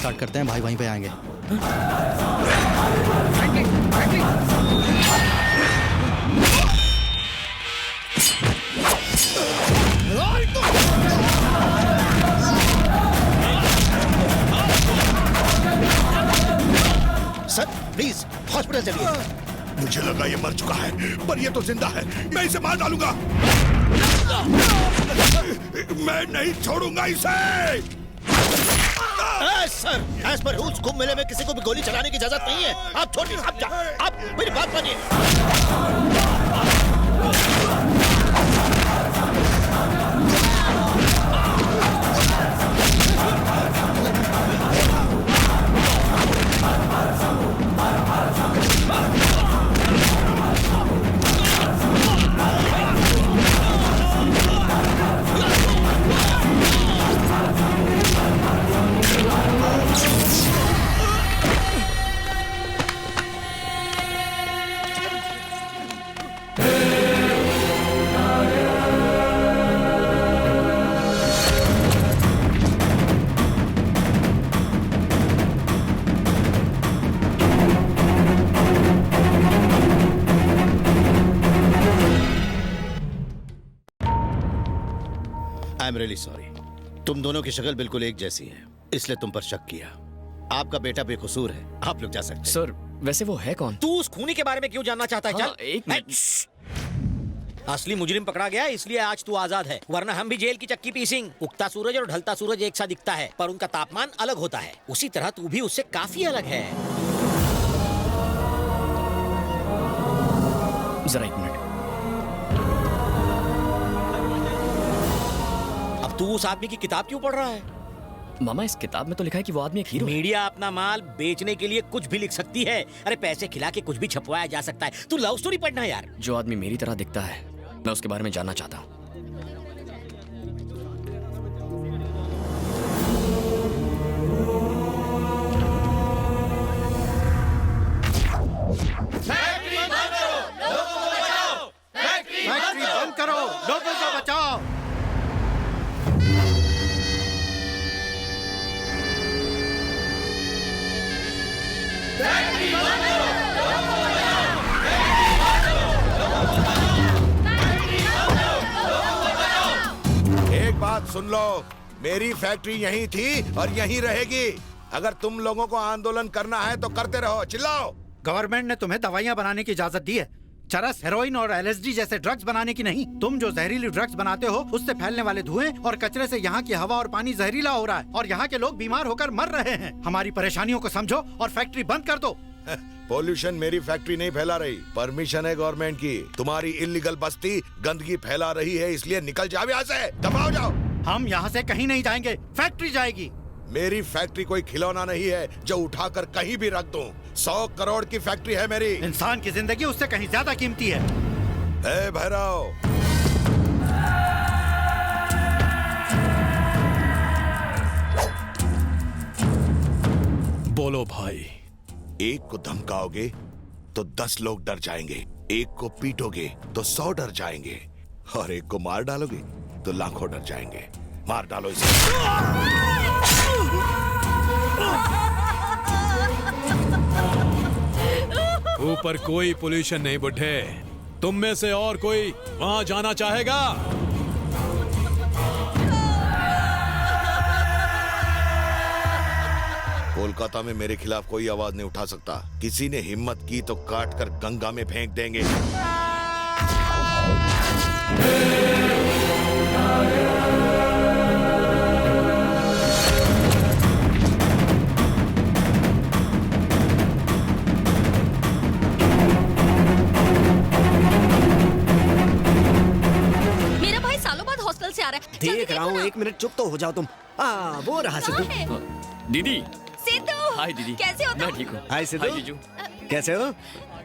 Start करते हैं, भाई वहीं पे आएंगे। सर प्लीज हॉस्पिटल चलिए। मुझे लगा ये मर चुका है, पर ये तो जिंदा है। मैं इसे मार डालूंगा। मैं नहीं छोड़ूंगा इसे। सर एज पर रूल्स कुंभ मेले में किसी को भी गोली चलाने की इजाजत नहीं है। आप छोड़िए, आप मेरी बात मानिए। I am really sorry. तुम दोनों की शक्ल बिल्कुल एक जैसी है, इसलिए तुम पर शक किया। आपका बेटा बेकसूर है, आप लोग जा सकते हैं। सर वैसे वो है कौन? तू उस खूनी के बारे में क्यों जानना चाहता है? हाँ, चल एक मिनट। असली मुजरिम पकड़ा गया, इसलिए आज तू आजाद है, वरना हम भी जेल की चक्की पीसिंग। उगता सूरज और ढलता सूरज एक सा दिखता है, पर उनका तापमान अलग होता है। उसी तरह तू भी उससे काफी अलग है। जरा एक मिनट। अब तू उस आदमी की किताब क्यों पढ़ रहा है? मामा इस किताब में तो लिखा है कि वो आदमी एक हीरो है। मीडिया अपना माल बेचने के लिए कुछ भी लिख सकती है। अरे पैसे खिला के कुछ भी छपवाया जा सकता है। तू लव स्टोरी पढ़ना यार। जो आदमी मेरी तरह दिखता है, मैं उसके बारे में जानना चाहता हूँ। फैक्ट्री बंद करो, लोगों को बचाओ। एक बात सुन लो, मेरी फैक्ट्री यहीं थी और यहीं रहेगी। अगर तुम लोगों को आंदोलन करना है तो करते रहो, चिल्लाओ। गवर्नमेंट ने तुम्हें दवाइयां बनाने की इजाजत दी है, चरस, हेरोइन और एलएसडी जैसे ड्रग्स बनाने की नहीं। तुम जो जहरीली ड्रग्स बनाते हो उससे फैलने वाले धुएं और कचरे से यहाँ की हवा और पानी जहरीला हो रहा है और यहाँ के लोग बीमार होकर मर रहे हैं। हमारी परेशानियों को समझो और फैक्ट्री बंद कर दो। पोल्यूशन मेरी फैक्ट्री नहीं फैला रही, परमिशन है गवर्नमेंट की। तुम्हारी इल्लीगल बस्ती गंदगी फैला रही है, इसलिए निकल जाओ यहाँ से, दबाओ जाओ। हम यहाँ से कहीं नहीं जाएंगे, फैक्ट्री जाएगी। मेरी फैक्ट्री कोई खिलौना नहीं है जो उठाकर कहीं भी रख दूं। 100 करोड़ की फैक्ट्री है मेरी। इंसान की जिंदगी उससे कहीं ज्यादा कीमती है। ए भैरव, बोलो भाई। एक को धमकाओगे तो 10 लोग डर जाएंगे, एक को पीटोगे तो 100 डर जाएंगे, और एक को मार डालोगे तो लाखों डर जाएंगे। मार डालो इसे। ऊपर कोई पोल्यूशन नहीं बुड्ढे। तुम में से और कोई वहां जाना चाहेगा? कोलकाता में मेरे खिलाफ कोई आवाज नहीं उठा सकता। किसी ने हिम्मत की तो काट कर गंगा में फेंक देंगे। मेरा भाई सालों बाद हॉस्टल से आ रहा है। देख रहा हूँ, 1 मिनट चुप तो हो जाओ तुम। वो रहा सिद्धू। दीदी। सिद्धू, हाय दीदी। कैसे हो तुम? मैं ठीक हूँ। हाय सिद्धू, हाय जीजू। कैसे हो?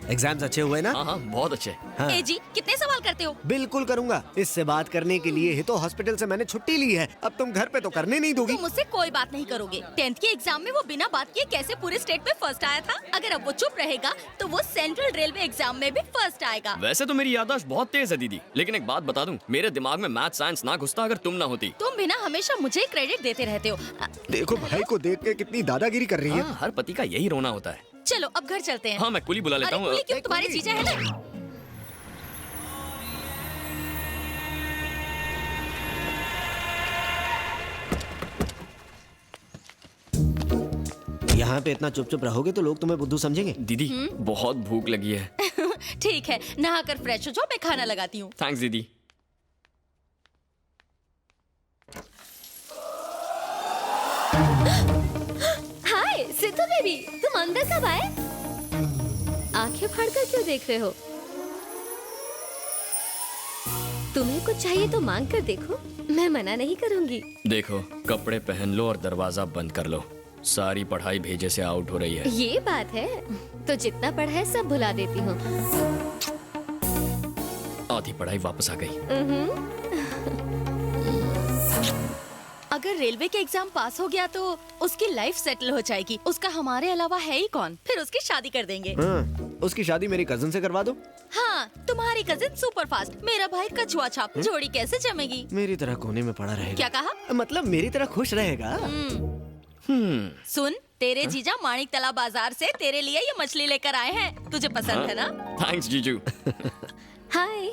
एग्जाम्स अच्छे हुए ना? हाँ हाँ बहुत अच्छे। हाँ। ए जी कितने सवाल करते हो? बिल्कुल करूंगा। इससे बात करने के लिए ही तो हॉस्पिटल से मैंने छुट्टी ली है। अब तुम घर पे तो करने नहीं दोगी। तुम मुझसे कोई बात नहीं करोगे। 10th के एग्जाम में वो बिना बात किए कैसे पूरे स्टेट में फर्स्ट आया था? अगर अब वो चुप रहेगा तो वो सेंट्रल रेलवे एग्जाम में भी फर्स्ट आएगा। वैसे तो मेरी याददाश्त बहुत तेज है दीदी, लेकिन एक बात बता दूं, मेरे दिमाग में मैथ साइंस ना घुसता अगर तुम ना होती। तुम भी ना हमेशा मुझे क्रेडिट देते रहते हो। देखो भाई को देख के कितनी दादागिरी कर रही है। हाँ, हर पति का यही रोना होता है। चलो अब घर चलते हैं। हाँ मैं कुली बुला लेता अरे हूँ। कुली क्यों? तुम्हारी जीजा है ना। यहाँ पे इतना चुप चुप रहोगे तो लोग तुम्हें बुद्धू समझेंगे। दीदी बहुत भूख लगी है। ठीक है, नहाकर फ्रेश हो जाओ, मैं खाना लगाती हूँ। थैंक्स दीदी। हाय सिद्धू बेबी, तुम अंदर कब आए? आंखें फाड़कर क्यों देख रहे हो? तुम्हें कुछ चाहिए तो मांग कर देखो, मैं मना नहीं करूंगी। देखो कपड़े पहन लो और दरवाजा बंद कर लो। सारी पढ़ाई भेजे से आउट हो रही है। ये बात है, तो जितना पढ़ा है सब भुला देती हूँ। आधी पढ़ाई वापस आ गई। अगर रेलवे के एग्जाम पास हो गया तो उसकी लाइफ सेटल हो जाएगी। उसका हमारे अलावा है ही कौन? फिर उसकी शादी कर देंगे। हाँ, उसकी शादी मेरी कजन से करवा दो। हाँ, तुम्हारी कजिन सुपर फास्ट, मेरा भाई कछुआ छाप। जोड़ी कैसे जमेगी? मेरी तरह कोने में पड़ा रहेगा। क्या कहा? मतलब मेरी तरह खुश रहेगा। सुन, तेरे जीजा माणिक तला बाजार से तेरे लिए ये मछली लेकर आए हैं। तुझे पसंद है ना? थैंक्स जीजू। हाय,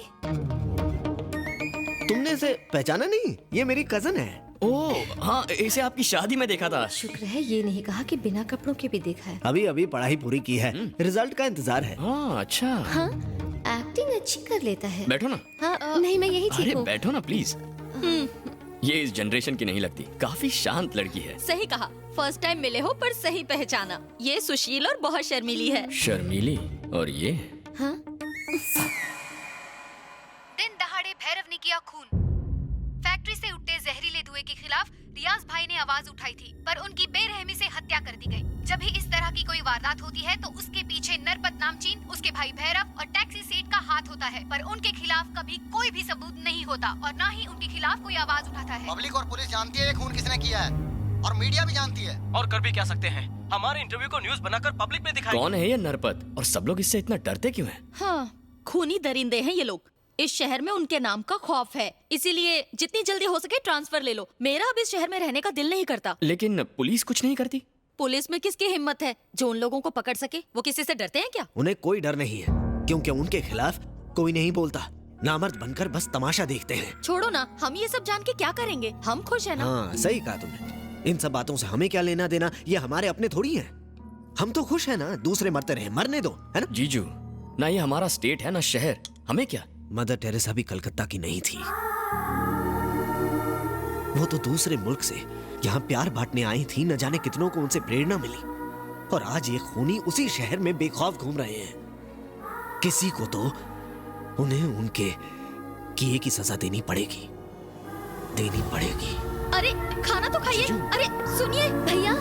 तुमने इसे पहचाना नहीं? ये मेरी कजन है। ओह हाँ, इसे आपकी शादी में देखा था। शुक्र है ये नहीं कहा कि बिना कपड़ों के भी देखा है। अभी अभी पढ़ाई पूरी की है, रिजल्ट का इंतजार है। हाँ अच्छा। हाँ, एक्टिंग अच्छी कर लेता है। बैठो ना। हाँ, नहीं मैं यही अरे ठीक हूँ। बैठो ना प्लीज। ये इस जनरेशन की नहीं लगती, काफी शांत लड़की है। सही कहा, फर्स्ट टाइम मिले हो पर सही पहचाना। ये सुशील और बहुत शर्मीली है। शर्मीली और ये हाँ? दिन दहाड़े भैरव ने किया खून। फैक्ट्री से उठते जहरीले धुएं के खिलाफ रियाज भाई ने आवाज उठाई थी, पर उनकी बेरहमी से हत्या कर दी गई। जब भी इस तरह की कोई वारदात होती है तो उसके पीछे नरपत नामचीन, उसके भाई भैरव और टैक्सी सेठ का हाथ होता है, पर उनके खिलाफ कभी कोई भी सबूत नहीं होता और न ही उनके खिलाफ कोई आवाज उठाता है। पब्लिक और पुलिस जानती है ये खून किसने किया है, और मीडिया भी जानती है। और कर भी क्या सकते हैं? हमारे इंटरव्यू को न्यूज़ बनाकर पब्लिक में दिखाएंगे। कौन है ये नरपत और सब लोग इससे इतना डरते क्यों हैं? हाँ, खूनी दरिंदे हैं ये लोग। इस शहर में उनके नाम का खौफ है, इसीलिए जितनी जल्दी हो सके ट्रांसफर ले लो। मेरा अब इस शहर में रहने का दिल नहीं करता। लेकिन पुलिस कुछ नहीं करती। पुलिस में किसकी हिम्मत है जो उन लोगों को पकड़ सके? वो किसी से डरते हैं क्या? उन्हें कोई डर नहीं है, क्योंकि उनके खिलाफ कोई नहीं बोलता। नामर्द बनकर बस तमाशा देखते हैं। छोड़ो ना, हम ये सब जान के क्या करेंगे? हम खुश है ना। हाँ सही कहा तुमने। इन सब बातों से हमें क्या लेना देना? ये हमारे अपने थोड़ी हैं। हम तो खुश है ना, दूसरे मरते रहे, मरने दो, है ना? जीजू, ना ये हमारा स्टेट है ना शहर, हमें क्या? मदर टेरेसा भी कलकत्ता की नहीं थी। वो तो दूसरे मुल्क से यहाँ प्यार बांटने आई थी। न जाने कितनों को उनसे प्रेरणा मिली, और आज ये खूनी उसी शहर में बेखौफ घूम रहे हैं। किसी को तो उन्हें उनके किए की सजा देनी पड़ेगी, देनी पड़ेगी। अरे खाना तो खाइए। अरे सुनिए भैया,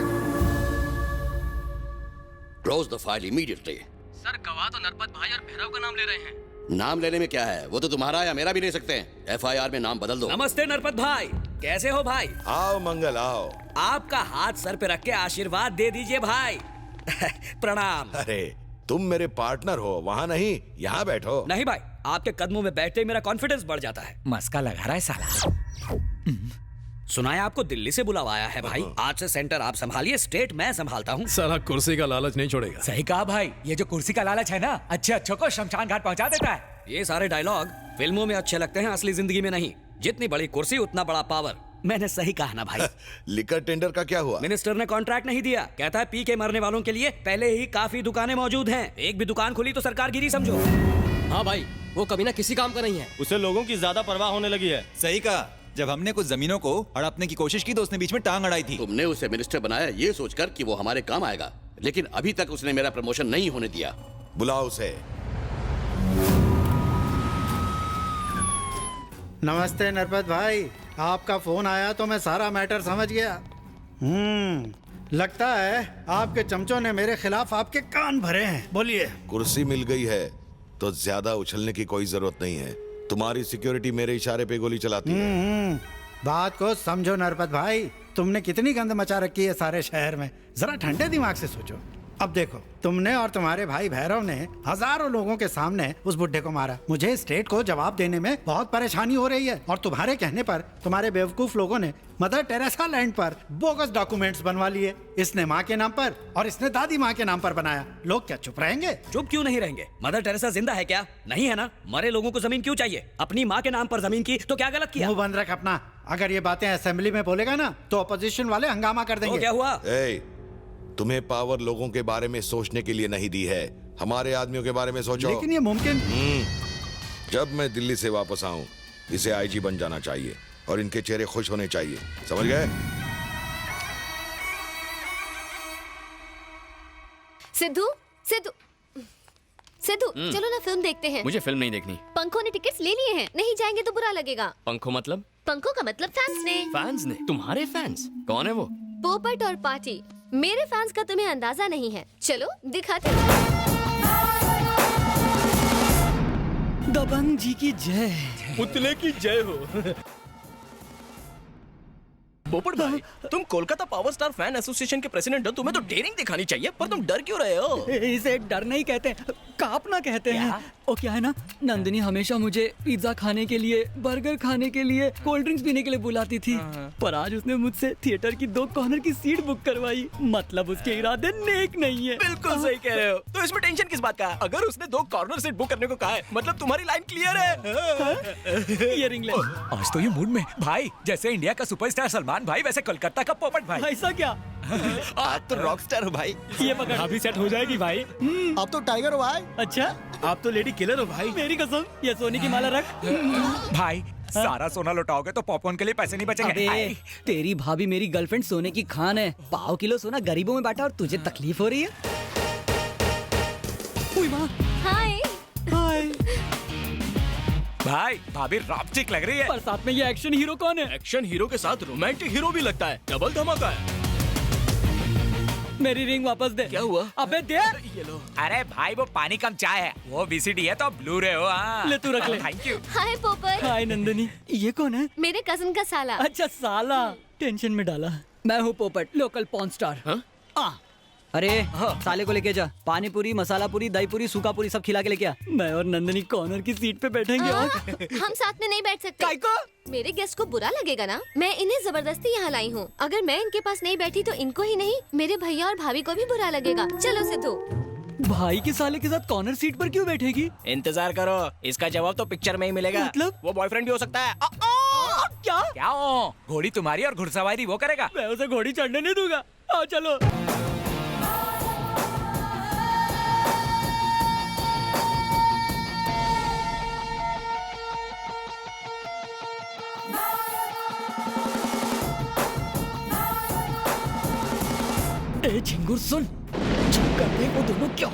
close the file immediately. Sir गवाह तो नरपत भाई और भैरव का नाम ले रहे हैं। नाम लेने में क्या है? वो तो तुम्हारा या मेरा भी ले सकते हैं। एफआईआर में नाम बदल दो। नमस्ते नरपत भाई, कैसे हो भाई? आओ मंगल आओ। आपका हाथ सर पे रख के आशीर्वाद दे दीजिए भाई। प्रणाम। अरे तुम मेरे पार्टनर हो, वहाँ नहीं यहाँ बैठो। नहीं भाई, आपके कदमों में बैठते ही मेरा कॉन्फिडेंस बढ़ जाता है। मस्का लगा रहा है साला। सुना है आपको दिल्ली से बुलावा आया है भाई। आज से सेंटर आप संभालिए, स्टेट मैं संभालता हूँ। साला कुर्सी का लालच नहीं छोड़ेगा। सही कहा भाई, ये जो कुर्सी का लालच है ना, अच्छे अच्छों को शमशान घाट पहुंचा देता है। ये सारे डायलॉग फिल्मों में अच्छे लगते हैं, असली जिंदगी में नहीं। जितनी बड़ी कुर्सी उतना बड़ा पावर। मैंने सही कहा ना भाई? लिकर टेंडर का क्या हुआ? मिनिस्टर ने कॉन्ट्रैक्ट नहीं दिया। कहता है पी के मरने वालों के लिए पहले ही काफी दुकानें मौजूद हैं। एक भी दुकान खुली तो सरकार गिरी समझो। हाँ भाई, वो कभी ना किसी काम का नहीं है। उसे लोगों की ज्यादा परवाह होने लगी है। सही कहा। जब हमने कुछ जमीनों को हड़पने की कोशिश की तो उसने बीच में टांग अड़ाई थी। तुमने उसे मिनिस्टर बनाया ये सोचकर कि वो हमारे काम आएगा, लेकिन अभी तक उसने मेरा प्रमोशन नहीं होने दिया। बुलाओ उसे। नमस्ते नरपत भाई, आपका फोन आया तो मैं सारा मैटर समझ गया। लगता है आपके चमचों ने मेरे खिलाफ आपके कान भरे हैं। बोलिए। कुर्सी मिल गई है तो ज्यादा उछलने की कोई जरूरत नहीं है। तुम्हारी सिक्योरिटी मेरे इशारे पे गोली चलाती है। बात को समझो नरपत भाई, तुमने कितनी गंद मचा रखी है सारे शहर में, जरा ठंडे दिमाग से सोचो। अब देखो, तुमने और तुम्हारे भाई भैरव ने हजारों लोगों के सामने उस बुड्ढे को मारा। मुझे स्टेट को जवाब देने में बहुत परेशानी हो रही है और तुम्हारे कहने पर तुम्हारे बेवकूफ लोगों ने मदर टेरेसा लैंड पर बोगस डॉक्यूमेंट्स बनवा लिए। इसने माँ के नाम पर और इसने दादी माँ के नाम पर बनाया। लोग क्या चुप रहेंगे? चुप क्यों नहीं रहेंगे? मदर टेरेसा जिंदा है क्या? नहीं है ना? मरे लोगों को जमीन क्यों चाहिए? अपनी माँ के नाम पर जमीन की तो क्या गलत किया? मुंह बंद रख अपना। अगर ये बातें असेंबली में बोलेगा ना तो अपोजिशन वाले हंगामा कर देंगे। तो क्या हुआ? तुम्हें पावर लोगों के बारे में सोचने के लिए नहीं दी है, हमारे आदमियों के बारे में सोचो। लेकिन ये मुमकिन। जब मैं दिल्ली से वापस आऊं, इसे आईजी बन जाना चाहिए और इनके चेहरे खुश होने चाहिए, समझ गए? सिद्धू सिद्धू सिद्धू, चलो ना फिल्म देखते हैं। मुझे फिल्म नहीं देखनी। पंखों ने टिकट्स ले लिए हैं, नहीं जाएंगे तो बुरा लगेगा। पंखों मतलब? पंखों का मतलब फैंस ने। फैंस ने? तुम्हारे फैंस? कौन है वो? पोपट और पार्टी। मेरे फैंस का तुम्हें अंदाजा नहीं है। चलो दिखाते। दबंग जी की जय। पुतले की जय हो। पोपट भाई, तुम Kolkata power star fan association के प्रेसिडेंट हो, तुम्हें तो डेयरिंग दिखानी चाहिए, पर तुम डर क्यों रहे हो? इसे डर नहीं कहते, कांपना कहते हैं। ओ क्या है ना, नंदिनी हमेशा मुझे पिज्जा खाने के लिए, बर्गर खाने के लिए, कोल्ड ड्रिंक्स पीने के लिए बुलाती थी, पर आज उसने मुझसे थिएटर की 2 कॉर्नर की सीट बुक करवाई। मतलब उसके इरादे नेक नहीं है। बिल्कुल सही कह रहे हो। तो इसमें टेंशन किस बात का? अगर उसने 2 कॉर्नर सीट बुक करने को कहा है, मतलब तुम्हारी लाइन क्लियर है। ये रिंग ले। आज तो ये मूड में भाई, जैसे इंडिया का सुपरस्टार सलमान भाई, वैसे कोलकाता का पोपट भाई। ऐसा क्या? आप तो रॉकस्टार हो भाई। ये पकड़। अभी सेट हो जाएगी भाई। आप तो टाइगर हो भाई। अच्छा, आप तो लेडी किलर हो भाई। मेरी कसम, ये सोने की माला रख। भाई सारा सोना लौटाओगे तो पॉपकॉर्न के लिए पैसे नहीं बचेंगे। अबे, तेरी भाभी मेरी गर्लफ्रेंड सोने की खान है। 1 किलो सोना गरीबों में बांटा और तुझे तकलीफ हो रही है? हाय हाय भाई, भाभी रॉपचिक लग रही है। पर साथ में ये एक्शन हीरो कौन है? एक्शन हीरो के साथ रोमांटिक हीरो भी लगता है। डबल धमाका है। मेरी रिंग वापस दे। क्या हुआ? अबे दे। ये लो। अरे भाई, वो पानी कम चाय है, वो VCD है तो ब्लू रे हो। ले तू रख ले। Thank you. हाय पोपट। हाय नंदिनी। ये कौन है? मेरे कजन का साला। अच्छा साला, टेंशन में डाला। मैं हूँ पोपट, लोकल पॉर्न स्टार। अरे साले को लेके जा, पानी पूरी, मसाला पूरी, दही पूरी, सूखा पूरी सब खिला के लेके आ। मैं और नंदनी कॉर्नर की सीट पे बैठेंगे। और हम साथ में नहीं बैठ सकते। मेरे गेस्ट को बुरा लगेगा ना। मैं इन्हें जबरदस्ती यहाँ लाई हूँ। अगर मैं इनके पास नहीं बैठी तो इनको ही नहीं, मेरे भैया और भाभी को भी बुरा लगेगा। चलो सिद्धू। भाई के साले के साथ कॉर्नर सीट पर क्यों बैठेगी? इंतजार करो, इसका जवाब तो पिक्चर में ही मिलेगा। मतलब? वो बॉयफ्रेंड भी हो सकता है। क्या? क्या घोड़ी तुम्हारी और घुड़सवारी वो करेगा? मैं उसे घोड़ी चढ़ने नहीं दूंगा। आओ चलो। ए झिंगुर सुन, वो दोनों क्या